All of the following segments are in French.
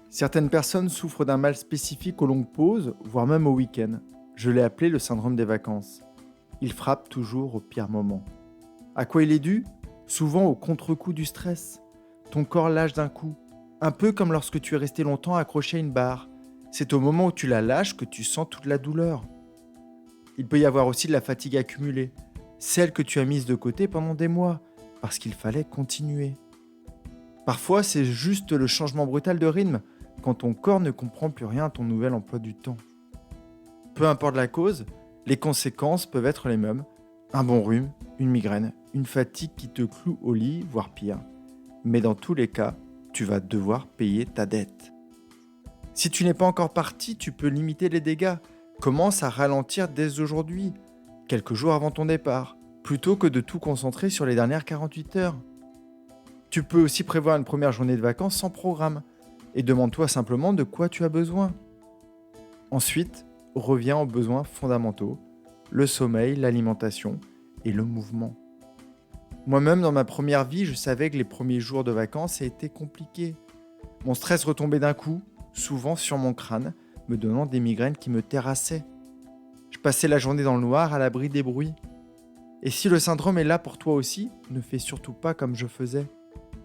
Certaines personnes souffrent d'un mal spécifique aux longues pauses, voire même au week-end. Je l'ai appelé le syndrome des vacances. Il frappe toujours au pire moment. À quoi il est dû? Souvent au contre-coup du stress. Ton corps lâche d'un coup. Un peu comme lorsque tu es resté longtemps accroché à une barre. C'est au moment où tu la lâches que tu sens toute la douleur. Il peut y avoir aussi de la fatigue accumulée, celle que tu as mise de côté pendant des mois, parce qu'il fallait continuer. Parfois, c'est juste le changement brutal de rythme, quand ton corps ne comprend plus rien à ton nouvel emploi du temps. Peu importe la cause, les conséquences peuvent être les mêmes. Un bon rhume, une migraine, une fatigue qui te cloue au lit, voire pire. Mais dans tous les cas, tu vas devoir payer ta dette. Si tu n'es pas encore parti, tu peux limiter les dégâts. Commence à ralentir dès aujourd'hui, quelques jours avant ton départ, plutôt que de tout concentrer sur les dernières 48 heures. Tu peux aussi prévoir une première journée de vacances sans programme et demande-toi simplement de quoi tu as besoin. Ensuite, reviens aux besoins fondamentaux, le sommeil, l'alimentation et le mouvement. Moi-même, dans ma première vie, je savais que les premiers jours de vacances étaient compliqués. Mon stress retombait d'un coup, souvent sur mon crâne, me donnant des migraines qui me terrassaient. Je passais la journée dans le noir à l'abri des bruits. Et si le syndrome est là pour toi aussi, ne fais surtout pas comme je faisais.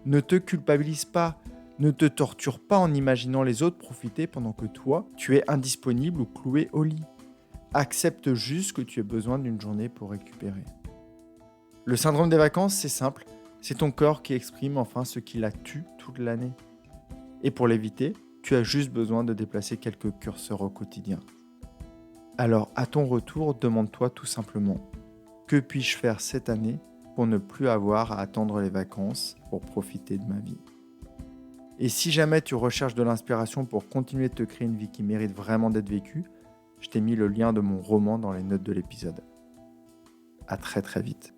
Ne te culpabilise pas, ne te torture pas en imaginant les autres profiter pendant que toi, tu es indisponible ou cloué au lit. Accepte juste que tu aies besoin d'une journée pour récupérer. Le syndrome des vacances, c'est simple, c'est ton corps qui exprime enfin ce qui la tue toute l'année. Et pour l'éviter, tu as juste besoin de déplacer quelques curseurs au quotidien. Alors, à ton retour, demande-toi tout simplement, que puis-je faire cette année pour ne plus avoir à attendre les vacances pour profiter de ma vie? Et si jamais tu recherches de l'inspiration pour continuer de te créer une vie qui mérite vraiment d'être vécue, je t'ai mis le lien de mon roman dans les notes de l'épisode. À très très vite.